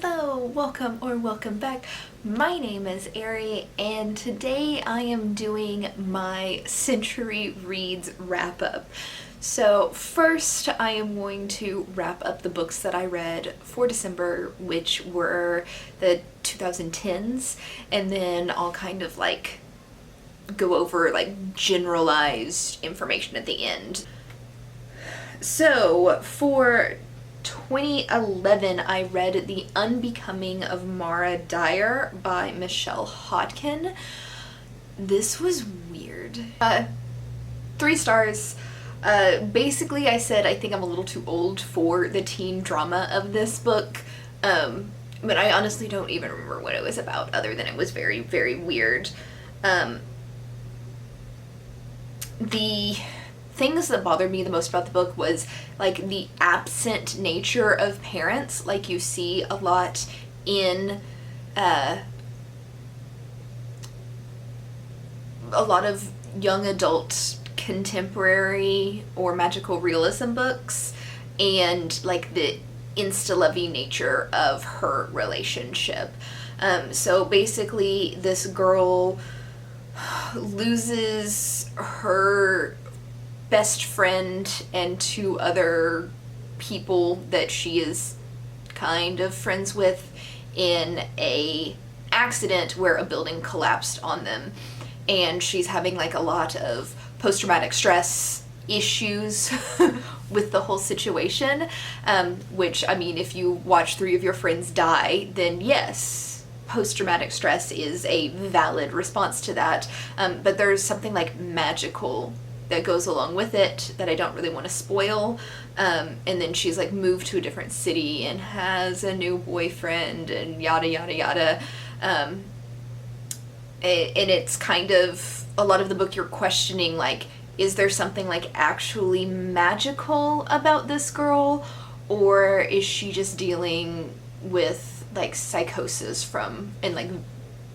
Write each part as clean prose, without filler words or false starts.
Hello, welcome back. My name is Ari, and today I am doing my Century Reads wrap-up. So first I am going to wrap up the books that I read for December, which were the 2010s, and then I'll kind of like go over like generalized information at the end. So for 2011, I read The Unbecoming of Mara Dyer by Michelle Hodkin. This was weird. 3 stars. Basically, I said I think I'm a little too old for the teen drama of this book, but I honestly don't even remember what it was about, other than it was very, very weird. The things that bothered me the most about the book was like the absent nature of parents, like you see a lot in a lot of young adult contemporary or magical realism books, and like the insta-lovey nature of her relationship. So basically this girl loses her best friend and 2 other people that she is kind of friends with in a accident where a building collapsed on them, and she's having like a lot of post-traumatic stress issues with the whole situation, which, I mean, if you watch 3 of your friends die, then yes, post-traumatic stress is a valid response to that, but there's something like magical that goes along with it that I don't really want to spoil. And then she's like moved to a different city and has a new boyfriend and yada yada yada. And it's kind of, a lot of the book you're questioning, like, is there something like actually magical about this girl, or is she just dealing with like psychosis from, and like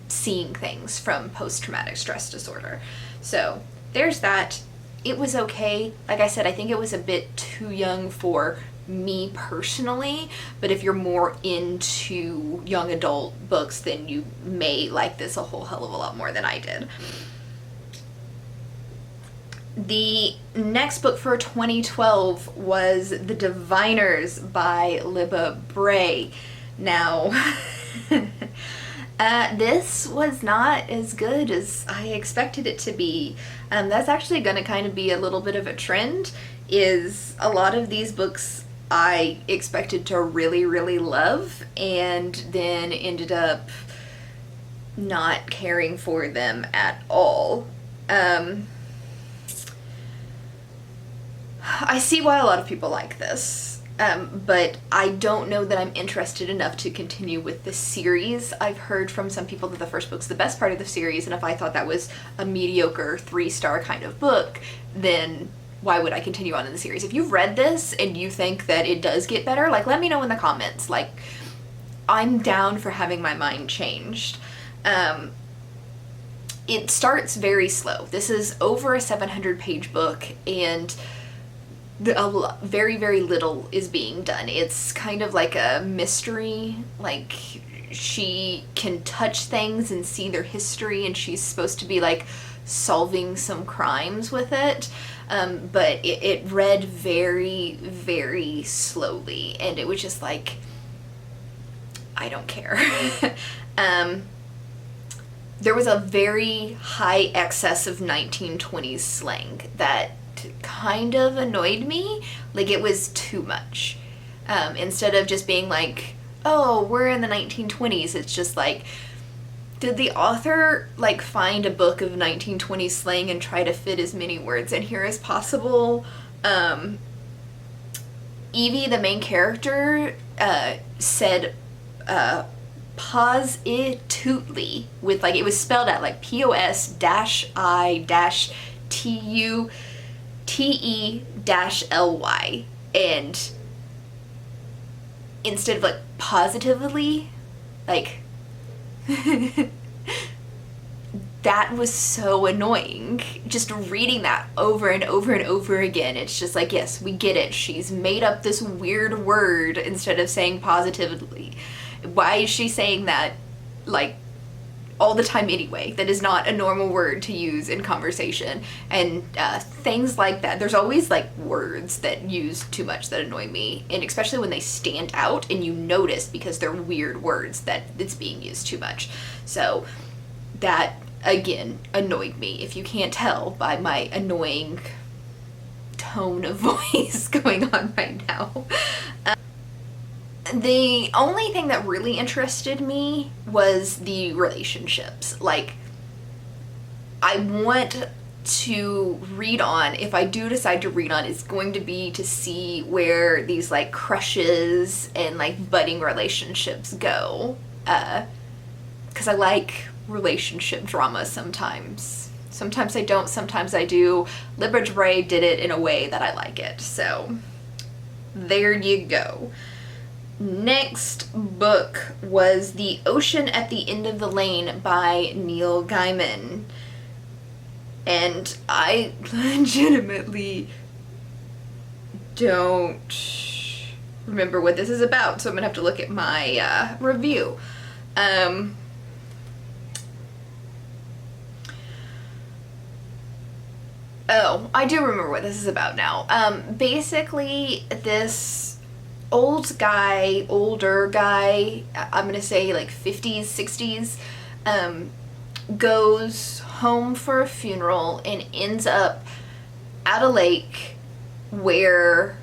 seeing things from post-traumatic stress disorder? So there's that. It was okay. Like I said, I think it was a bit too young for me personally, but if you're more into young adult books, then you may like this a whole hell of a lot more than I did. The next book for 2012 was The Diviners by Libba Bray. Now, this was not as good as I expected it to be. That's actually going to kind of be a little bit of a trend, is a lot of these books I expected to really, really love, and then ended up not caring for them at all. I see why a lot of people like this. But I don't know that I'm interested enough to continue with the series. I've heard from some people that the first book's the best part of the series, and if I thought that was a mediocre 3-star kind of book, then why would I continue on in the series? If you've read this and you think that it does get better, like, let me know in the comments. Like, I'm down for having my mind changed. It starts very slow. This is over a 700-page book, and very, very little is being done. It's kind of like a mystery, like she can touch things and see their history, and she's supposed to be like solving some crimes with it, but it read very, very slowly, and it was just like, I don't care. There was a very high excess of 1920s slang that kind of annoyed me. Like, it was too much. Instead of just being like, oh, we're in the 1920s, it's just like, did the author like find a book of 1920s slang and try to fit as many words in here as possible? Evie, the main character, said positively, with like, it was spelled out like POS-I-TUTE-LY, and instead of like positively, like that was so annoying. Just reading that over and over and over again, it's just like, yes, we get it, she's made up this weird word instead of saying positively. Why is she saying that, like, all the time anyway? That is not a normal word to use in conversation. And things like that. There's always, like, words that use too much that annoy me, and especially when they stand out and you notice because they're weird words that it's being used too much. So that, again, annoyed me, if you can't tell by my annoying tone of voice going on right now. The only thing that really interested me was the relationships. Like, I want to read on, if I do decide to read on, it's going to be to see where these, like, crushes and, like, budding relationships go. Because I like relationship drama sometimes. Sometimes I don't, sometimes I do. Libra Dre did it in a way that I like it. So, there you go. Next book was The Ocean at the End of the Lane by Neil Gaiman. And I legitimately don't remember what this is about, so I'm gonna have to look at my review. Oh, I do remember what this is about now. Basically, this older guy, I'm gonna say like 50s, 60s, goes home for a funeral and ends up at a lake where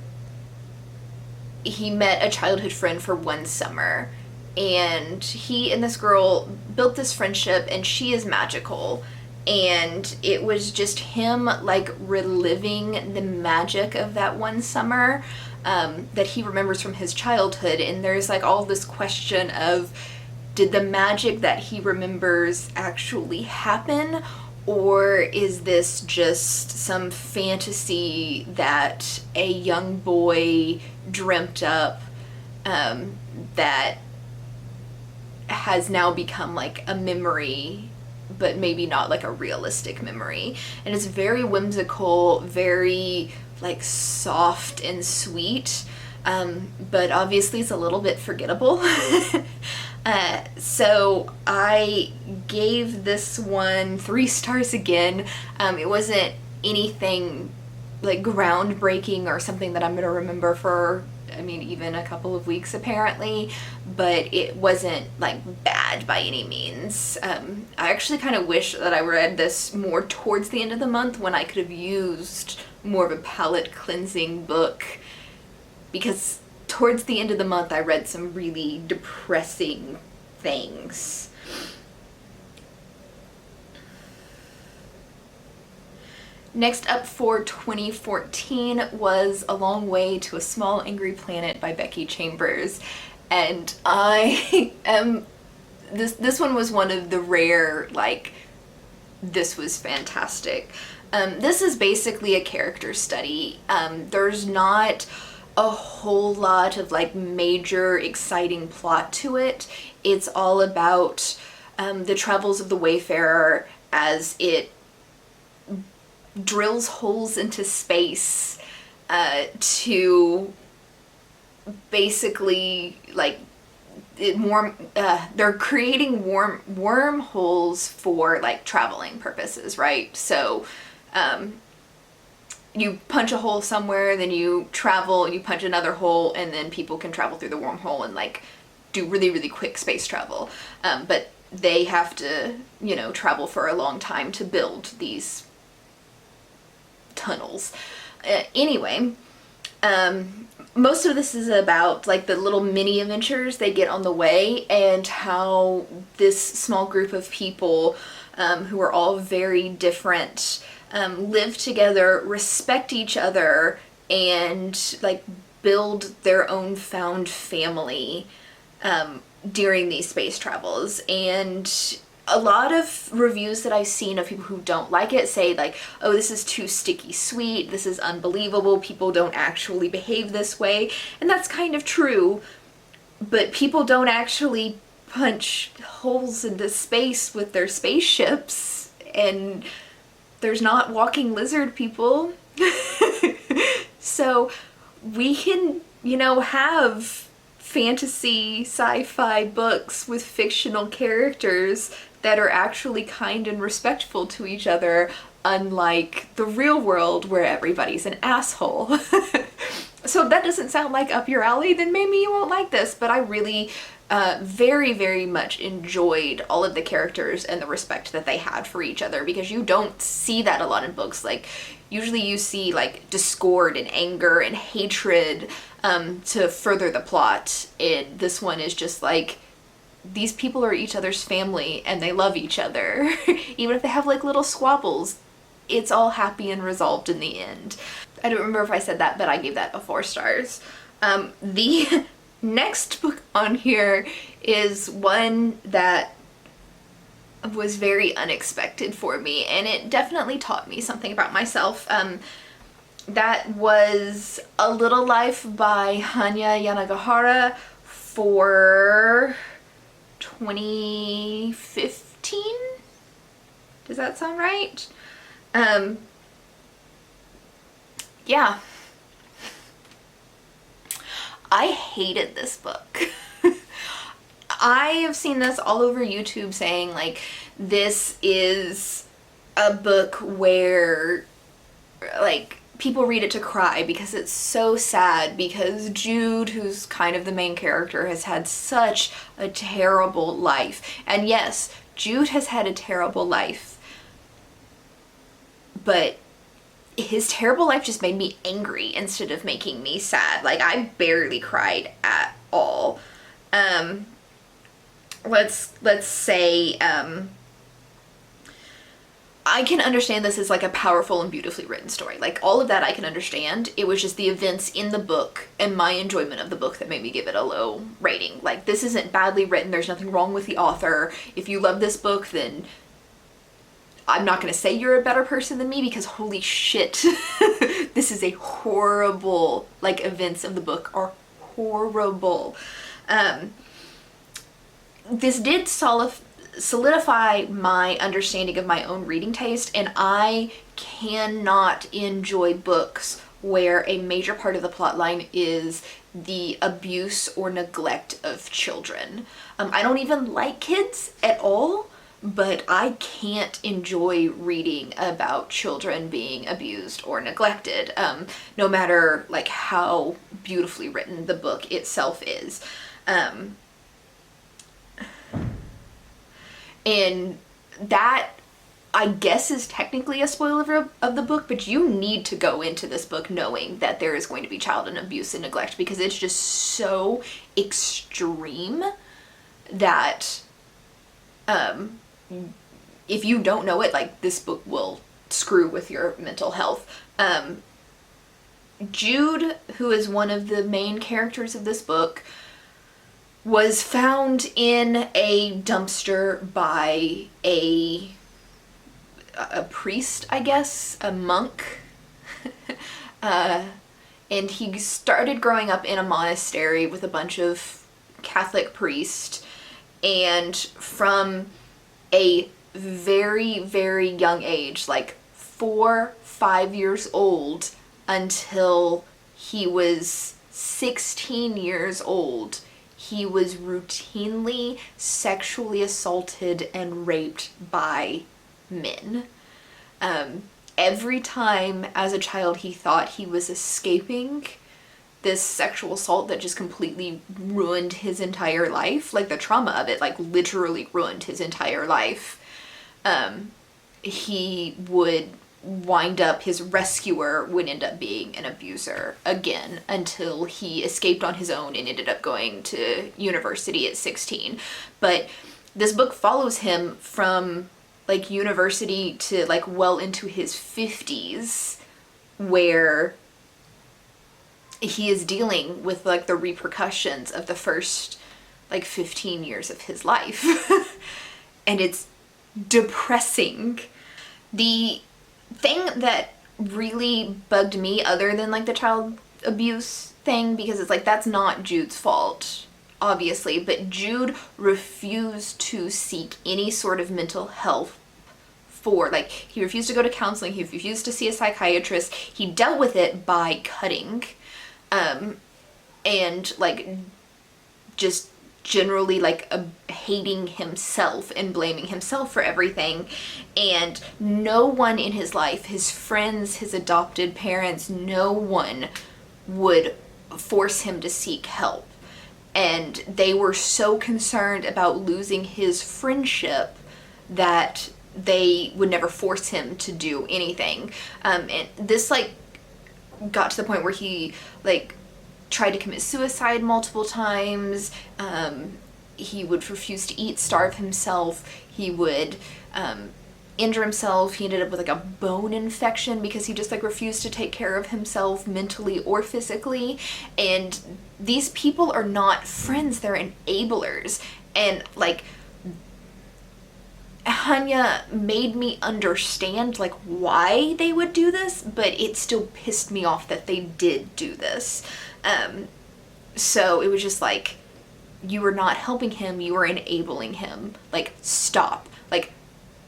he met a childhood friend for one summer. And he and this girl built this friendship, and she is magical. And it was just him, like, reliving the magic of that one summer that he remembers from his childhood. And there's, like, all this question of, did the magic that he remembers actually happen? Or is this just some fantasy that a young boy dreamt up that has now become, like, a memory, but maybe not like a realistic memory? And it's very whimsical, very, like, soft and sweet, but obviously it's a little bit forgettable. So I gave this one 3 stars again. It wasn't anything, like, groundbreaking or something that I'm gonna remember for, I mean, even a couple of weeks apparently, but it wasn't, like, bad by any means. I actually kind of wish that I read this more towards the end of the month, when I could have used more of a palate cleansing book, because towards the end of the month I read some really depressing things. Next up for 2014 was A Long Way to a Small Angry Planet by Becky Chambers. And I am, this one was one of the rare, like, this was fantastic. This is basically a character study. There's not a whole lot of, like, major exciting plot to it. It's all about the travels of the Wayfarer as it drills holes into space to basically, like, they're creating wormholes for, like, traveling purposes, right? So you punch a hole somewhere, then you travel and you punch another hole, and then people can travel through the wormhole and, like, do really, really quick space travel. But they have to, you know, travel for a long time to build these tunnels. Anyway, most of this is about, like, the little mini adventures they get on the way, and how this small group of people, who are all very different, live together, respect each other, and, like, build their own found family during these space travels. And a lot of reviews that I've seen of people who don't like it say, like, oh, this is too sticky sweet, this is unbelievable, people don't actually behave this way. And that's kind of true, but people don't actually punch holes into space with their spaceships, and there's not walking lizard people. So we can, you know, have fantasy sci-fi books with fictional characters that are actually kind and respectful to each other, unlike the real world where everybody's an asshole. So if that doesn't sound like up your alley, then maybe you won't like this, but I really very, very much enjoyed all of the characters and the respect that they had for each other, because you don't see that a lot in books. Like, usually you see like discord and anger and hatred to further the plot, and this one is just like, these people are each other's family and they love each other. Even if they have like little squabbles, it's all happy and resolved in the end. I don't remember if I said that, but I gave that a 4 stars. The next book on here is one that was very unexpected for me, and it definitely taught me something about myself. That was A Little Life by Hanya Yanagihara for 2015? Does that sound right? Yeah. I hated this book. I have seen this all over YouTube saying like, this is a book where like people read it to cry because it's so sad, because Jude, who's kind of the main character, has had such a terrible life. And yes, Jude has had a terrible life, but his terrible life just made me angry instead of making me sad. Like, I barely cried at all. Let's say, I can understand this as like a powerful and beautifully written story. Like, all of that I can understand. It was just the events in the book and my enjoyment of the book that made me give it a low rating. Like, this isn't badly written. There's nothing wrong with the author. If you love this book, then I'm not gonna say you're a better person than me, because holy shit, this is a horrible, like, events of the book are horrible. This did solidify my understanding of my own reading taste, and I cannot enjoy books where a major part of the plotline is the abuse or neglect of children. I don't even like kids at all, but I can't enjoy reading about children being abused or neglected, no matter like how beautifully written the book itself is. And that, I guess, is technically a spoiler of the book, but you need to go into this book knowing that there is going to be child and abuse and neglect, because it's just so extreme that if you don't know it, like, this book will screw with your mental health. Jude, who is one of the main characters of this book, was found in a dumpster by a priest, I guess, a monk. And he started growing up in a monastery with a bunch of Catholic priests, and from a very, very young age, like 4-5 years old, until he was 16 years old, he was routinely sexually assaulted and raped by men. Every time as a child he thought he was escaping this sexual assault that just completely ruined his entire life, like the trauma of it, like literally ruined his entire life, he would wind up, his rescuer would end up being an abuser again, until he escaped on his own and ended up going to university at 16. But this book follows him from like university to like well into his 50s, where he is dealing with like the repercussions of the first like 15 years of his life. And it's depressing. The thing that really bugged me, other than like the child abuse thing, because it's like, that's not Jude's fault, obviously, but Jude refused to seek any sort of mental health for, like, he refused to go to counseling, he refused to see a psychiatrist, he dealt with it by cutting, and like just generally like hating himself and blaming himself for everything. And no one in his life, his friends, his adopted parents, no one would force him to seek help. And they were so concerned about losing his friendship that they would never force him to do anything. And this like got to the point where he like tried to commit suicide multiple times. He would refuse to eat, starve himself. He would injure himself. He ended up with like a bone infection because he just like refused to take care of himself mentally or physically. And these people are not friends, they're enablers. And like Hanya made me understand like why they would do this, but it still pissed me off that they did do this. So it was just like, you were not helping him, you were enabling him. Like, stop. Like,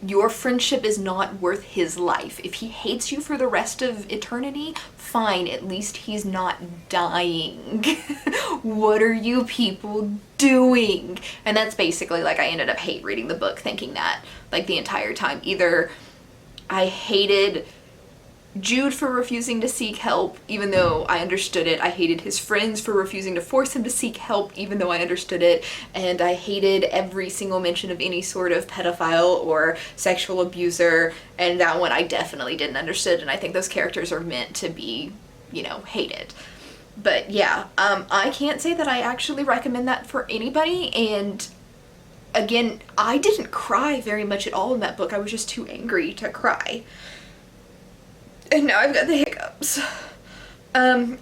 your friendship is not worth his life. If he hates you for the rest of eternity, fine, at least he's not dying. What are you people doing? And that's basically like, I ended up hate reading the book thinking that like the entire time. Either I hated Jude for refusing to seek help, even though I understood it. I hated his friends for refusing to force him to seek help, even though I understood it. And I hated every single mention of any sort of pedophile or sexual abuser. And that one I definitely didn't understand. And I think those characters are meant to be, you know, hated. But yeah, I can't say that I actually recommend that for anybody. And again, I didn't cry very much at all in that book. I was just too angry to cry. And now I've got the hiccups.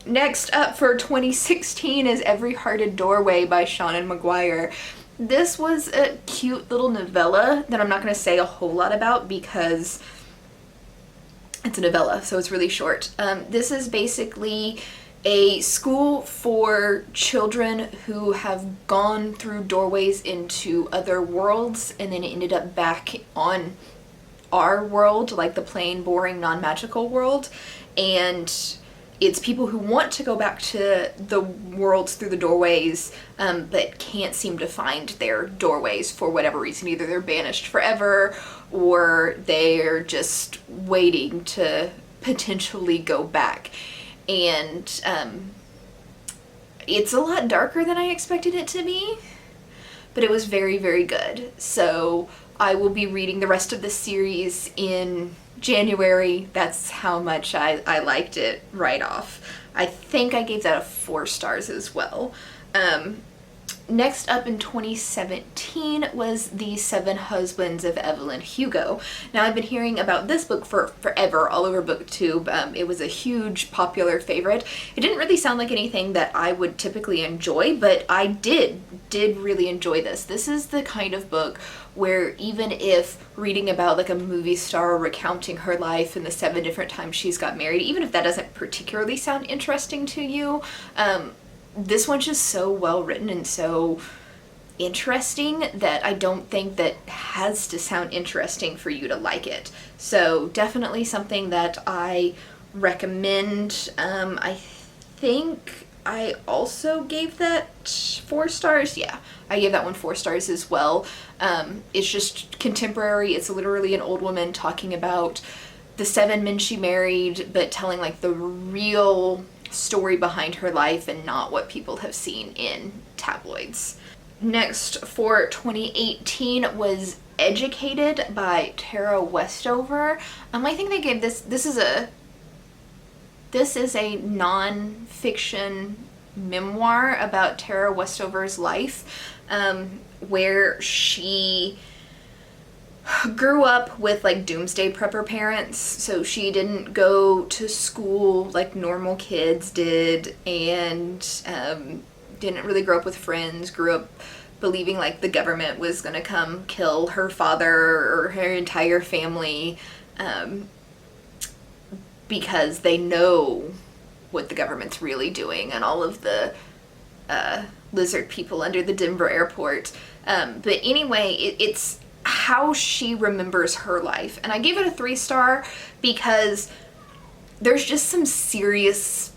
Next up for 2016 is Every Hearted Doorway by Seanan McGuire. This was a cute little novella that I'm not going to say a whole lot about because it's a novella, so it's really short. This is basically a school for children who have gone through doorways into other worlds and then ended up back on our world, like the plain, boring, non-magical world. And it's people who want to go back to the worlds through the doorways, but can't seem to find their doorways for whatever reason. Either they're banished forever or they're just waiting to potentially go back. And it's a lot darker than I expected it to be, but it was very, very good. So I will be reading the rest of the series in January. That's how much I liked it right off. I think I gave that a 4 stars as well. Next up in 2017 was The Seven Husbands of Evelyn Hugo. Now, I've been hearing about this book for forever, all over BookTube. It was a huge popular favorite. It didn't really sound like anything that I would typically enjoy, but I did really enjoy this. This is the kind of book where even if reading about like a movie star recounting her life and the 7 different times she's got married, even if that doesn't particularly sound interesting to you, this one's just so well written and so interesting that I don't think that has to sound interesting for you to like it. So definitely something that I recommend. I think I also gave that 4 stars. Yeah, I gave that one 4 stars as well. It's just contemporary. It's literally an old woman talking about the 7 men she married, but telling like the real story behind her life and not what people have seen in tabloids. Next for 2018 was Educated by Tara Westover. I think they gave this is a non-fiction memoir about Tara Westover's life, where she grew up with like doomsday prepper parents, so she didn't go to school like normal kids did, and didn't really grow up with friends, grew up believing like the government was gonna come kill her father or her entire family, because they know what the government's really doing and all of the lizard people under the Denver airport. But anyway, it's how she remembers her life. And I gave it a 3 star because there's just some serious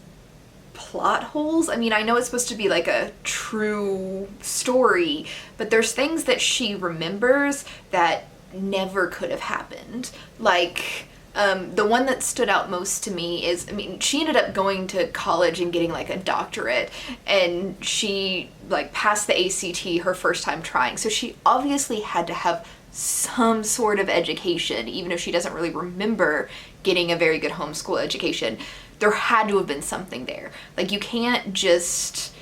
plot holes. I mean, I know it's supposed to be like a true story, but there's things that she remembers that never could have happened. Like, the one that stood out most to me is, I mean, she ended up going to college and getting like a doctorate, and she like passed the ACT her first time trying. So she obviously had to have some sort of education, even if she doesn't really remember getting a very good homeschool education. There had to have been something there. Like, you can't just,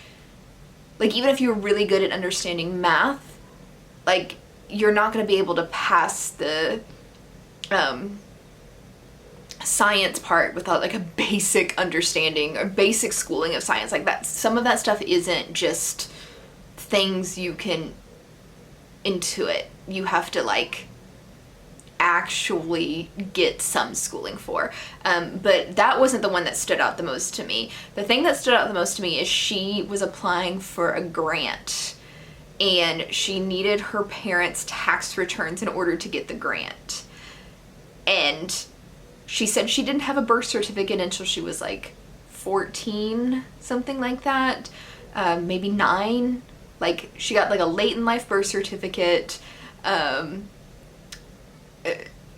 like, even if you're really good at understanding math, like, you're not going to be able to pass the science part without like a basic understanding or basic schooling of science. Like, that, some of that stuff isn't just things you can intuit. You have to like actually get some schooling for. But that wasn't the one that stood out the most to me. The thing that stood out the most to me is she was applying for a grant, and she needed her parents' tax returns in order to get the grant. And she said she didn't have a birth certificate until she was like 14, something like that, maybe 9. Like, she got like a late in life birth certificate,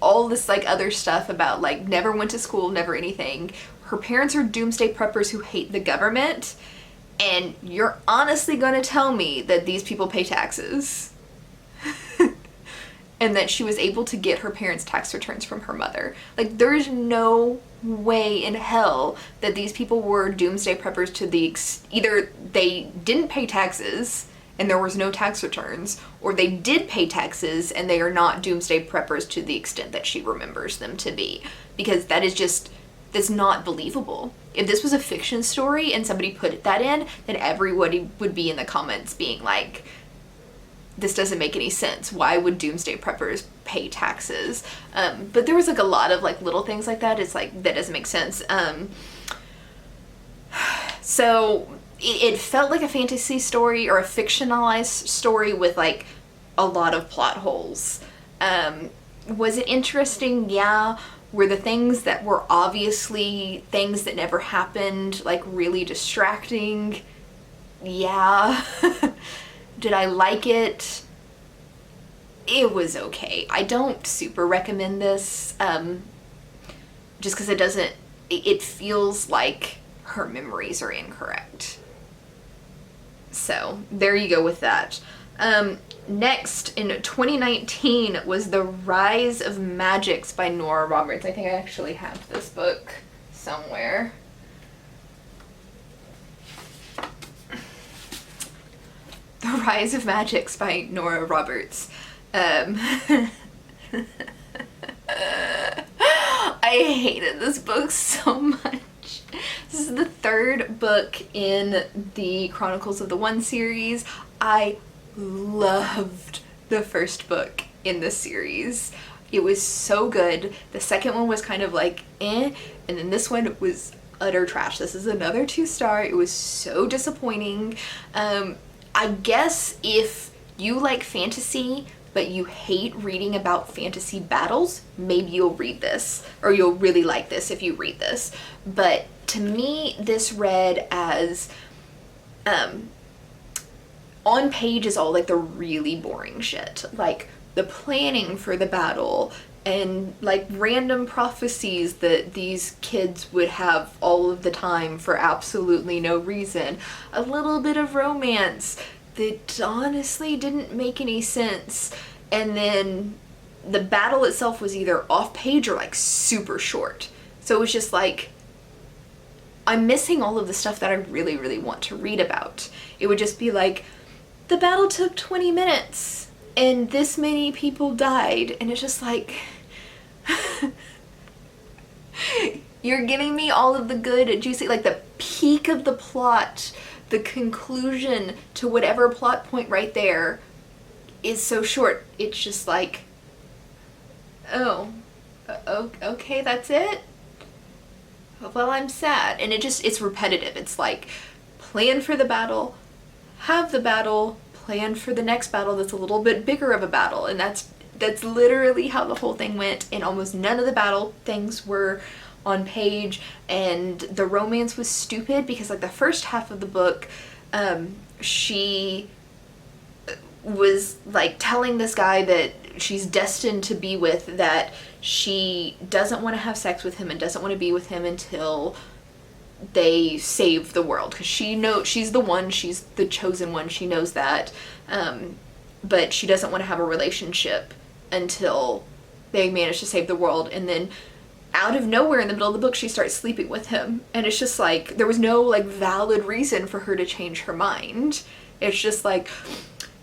all this like other stuff about like never went to school, never anything. Her parents are doomsday preppers who hate the government, and you're honestly gonna tell me that these people pay taxes? And that she was able to get her parents' tax returns from her mother. Like, there is no way in hell that these people were doomsday preppers to the either they didn't pay taxes and there was no tax returns, or they did pay taxes and they are not doomsday preppers to the extent that she remembers them to be. Because that is just, that's not believable. If this was a fiction story and somebody put that in, then everybody would be in the comments being like, this doesn't make any sense. Why would doomsday preppers pay taxes? But there was like a lot of like little things like that. It's like, that doesn't make sense. So it felt like a fantasy story or a fictionalized story with like a lot of plot holes. Was it interesting? Yeah. Were the things that were obviously things that never happened like really distracting? Yeah. Did I like it? It was okay. I don't super recommend this, just because it feels like her memories are incorrect. So, there you go with that. Next, in 2019, was The Rise of Magics by Nora Roberts. I think I actually have this book somewhere. The Rise of Magics by Nora Roberts. I hated this book so much. This is the third book in the Chronicles of the One series. I loved the first book in this series. It was so good. The second one was kind of like eh, and then this one was utter trash. This is another 2-star. It was so disappointing. I guess if you like fantasy, but you hate reading about fantasy battles, maybe you'll read this, or you'll really like this if you read this. But to me, this read as, on page is all like the really boring shit. Like the planning for the battle, and like random prophecies that these kids would have all of the time for absolutely no reason. A little bit of romance that honestly didn't make any sense. And then the battle itself was either off page or like super short. So it was just like, I'm missing all of the stuff that I really, really want to read about. It would just be like, the battle took 20 minutes and this many people died. And it's just like, you're giving me all of the good, juicy, like the peak of the plot, the conclusion to whatever plot point right there is so short. It's just like, oh, okay, that's it? Well, I'm sad. And it's repetitive. It's like, plan for the battle, have the battle, plan for the next battle that's a little bit bigger of a battle. And that's literally how the whole thing went. And almost none of the battle things were on page, and the romance was stupid because like the first half of the book, she was like telling this guy that she's destined to be with, that she doesn't want to have sex with him and doesn't want to be with him until they save the world, because she knows she's the one, she's the chosen one, she knows that, but she doesn't want to have a relationship until they manage to save the world. And then out of nowhere in the middle of the book she starts sleeping with him, and it's just like there was no like valid reason for her to change her mind. It's just like,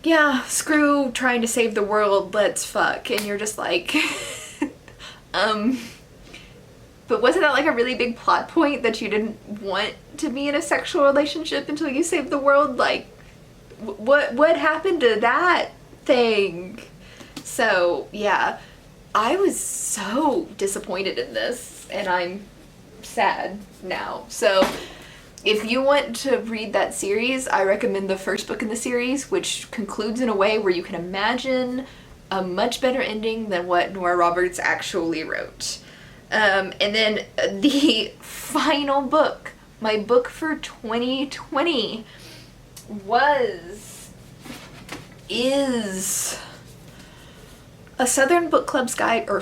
yeah, screw trying to save the world, let's fuck. And you're just like but wasn't that like a really big plot point, that you didn't want to be in a sexual relationship until you saved the world? Like what happened to that thing? So yeah, I was so disappointed in this, and I'm sad now. So if you want to read that series, I recommend the first book in the series, which concludes in a way where you can imagine a much better ending than what Nora Roberts actually wrote. And then the final book, my book for 2020, is The Southern Book Club's Guide to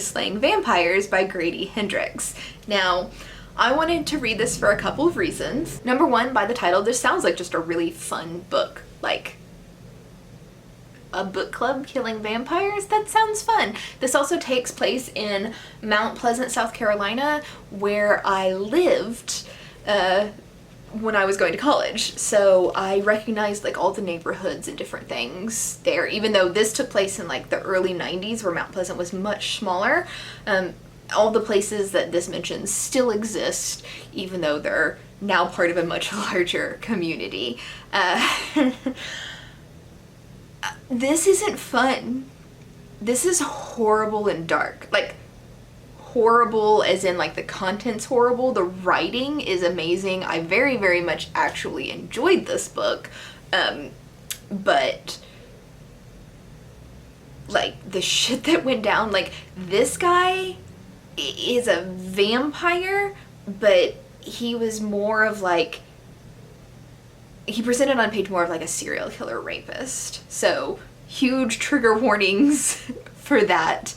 Slaying Vampires by Grady Hendrix. Now, I wanted to read this for a couple of reasons. Number one, by the title, this sounds like just a really fun book. Like, a book club killing vampires? That sounds fun. This also takes place in Mount Pleasant, South Carolina, where I lived when I was going to college. So I recognized like all the neighborhoods and different things there, even though this took place in like the early 90s where Mount Pleasant was much smaller. All the places that this mentions still exist, even though they're now part of a much larger community. This isn't fun. This is horrible and dark. Like, horrible as in like the content's horrible. The writing is amazing. I very, very much actually enjoyed this book. But like the shit that went down, like this guy is a vampire, but he was more of like, he presented on page more of like a serial killer rapist. So huge trigger warnings for that.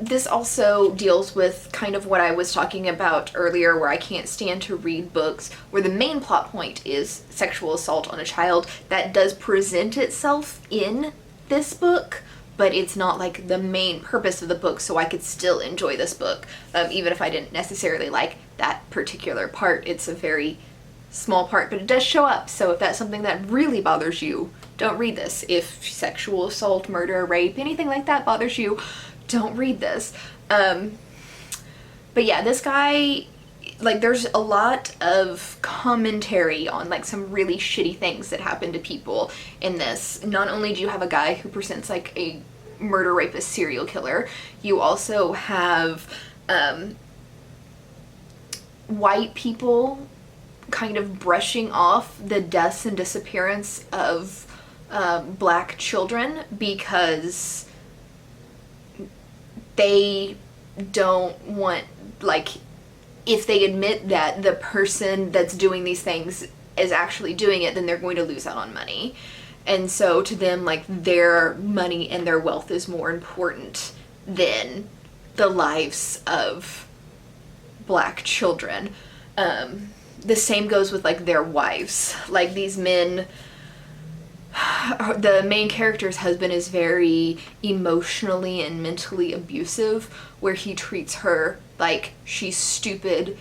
This also deals with kind of what I was talking about earlier, where I can't stand to read books where the main plot point is sexual assault on a child. That does present itself in this book, but it's not like the main purpose of the book, so I could still enjoy this book, even if I didn't necessarily like that particular part. It's a very small part, but it does show up. So if that's something that really bothers you, don't read this. If sexual assault, murder, rape, anything like that bothers you, don't read this. But yeah, this guy, like, there's a lot of commentary on like some really shitty things that happen to people in this. Not only do you have a guy who presents like a murder rapist serial killer, you also have white people kind of brushing off the deaths and disappearance of black children because they don't want, like, if they admit that the person that's doing these things is actually doing it, then they're going to lose out on money. And so to them, like, their money and their wealth is more important than the lives of black children. The same goes with like their wives. Like, these men, the main character's husband is very emotionally and mentally abusive, where he treats her like she's stupid,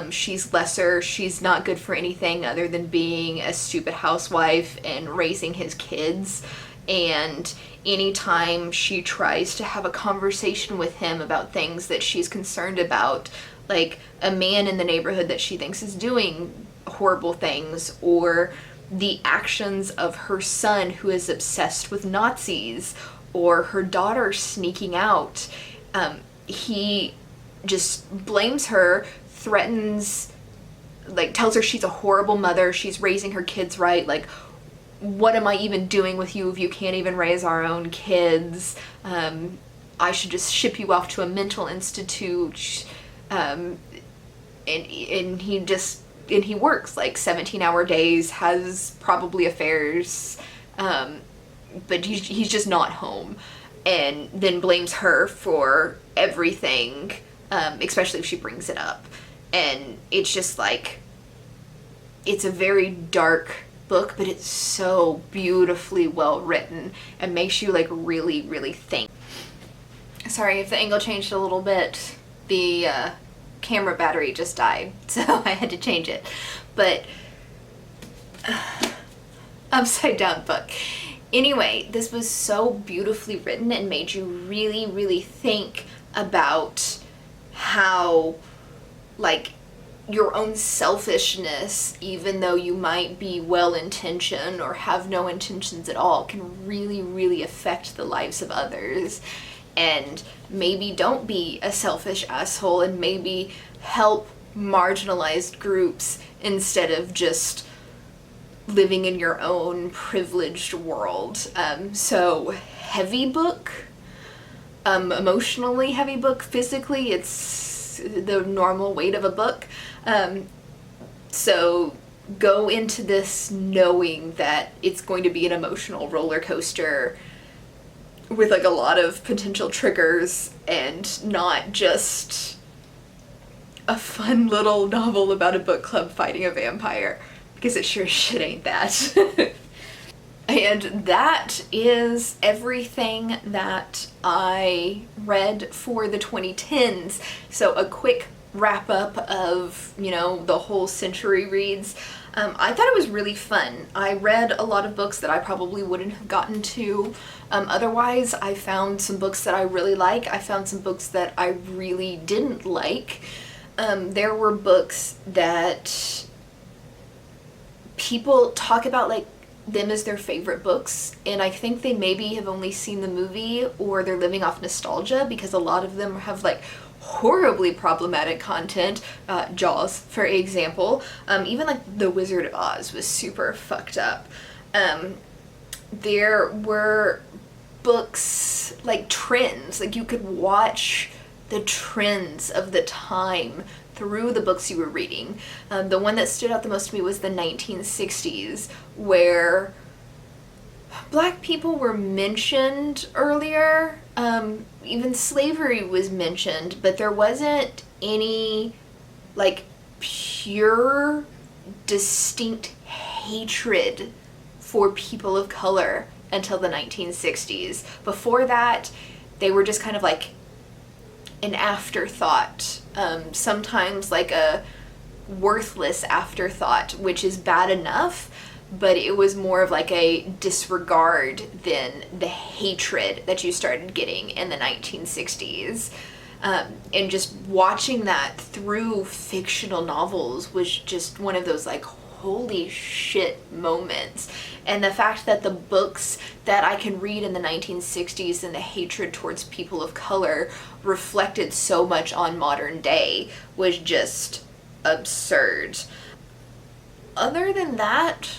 she's lesser, she's not good for anything other than being a stupid housewife and raising his kids. And anytime she tries to have a conversation with him about things that she's concerned about, like a man in the neighborhood that she thinks is doing horrible things, or the actions of her son who is obsessed with Nazis, or her daughter sneaking out, he just blames her, threatens, like tells her she's a horrible mother, she's raising her kids right, like, what am I even doing with you if you can't even raise our own kids? I should just ship you off to a mental institute. And he works like 17-hour days, has probably affairs, but he's just not home, and then blames her for everything, especially if she brings it up. And it's just like, it's a very dark book, but it's so beautifully well written and makes you like really, really think. Sorry if the angle changed a little bit. The camera battery just died, so I had to change it. But upside down book. Anyway, this was so beautifully written and made you really, really think about how, like, your own selfishness, even though you might be well-intentioned or have no intentions at all, can really, really affect the lives of others. And maybe don't be a selfish asshole, and maybe help marginalized groups instead of just living in your own privileged world. So heavy book, emotionally heavy book. Physically, it's the normal weight of a book. So go into this knowing that it's going to be an emotional roller coaster with like a lot of potential triggers, and not just a fun little novel about a book club fighting a vampire, because it sure as shit ain't that. And that is everything that I read for the 2010s. So a quick wrap up of, you know, the whole century reads. I thought it was really fun. I read a lot of books that I probably wouldn't have gotten to otherwise. I found some books that I really like. I found some books that I really didn't like. There were books that people talk about like them as their favorite books, and I think they maybe have only seen the movie, or they're living off nostalgia, because a lot of them have like horribly problematic content. Jaws, for example. Even like The Wizard of Oz was super fucked up. There were books like trends, like you could watch the trends of the time through the books you were reading. The one that stood out the most to me was the 1960s, where Black people were mentioned earlier. Even slavery was mentioned, but there wasn't any like pure, distinct hatred for people of color until the 1960s. Before that, they were just kind of like an afterthought, sometimes like a worthless afterthought, which is bad enough, but it was more of like a disregard than the hatred that you started getting in the 1960s. And just watching that through fictional novels was just one of those like holy shit moments. And the fact that the books that I can read in the 1960s and the hatred towards people of color reflected so much on modern day was just absurd. Other than that,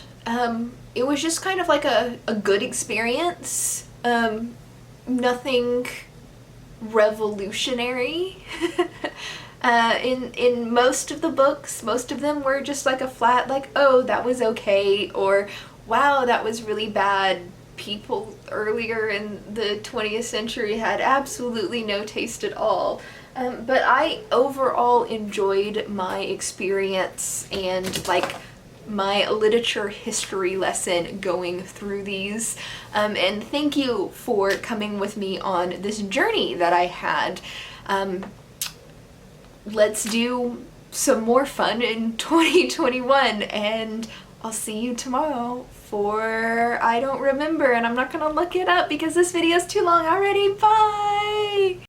it was just kind of like a good experience. Nothing revolutionary. In most of the books, most of them were just like a flat, like, oh, that was okay, or wow, that was really bad. People earlier in the 20th century had absolutely no taste at all. But I overall enjoyed my experience and like my literature history lesson going through these. And thank you for coming with me on this journey that I had. Let's do some more fun in 2021, and I'll see you tomorrow for I don't remember, and I'm not gonna look it up because this video is too long already. Bye!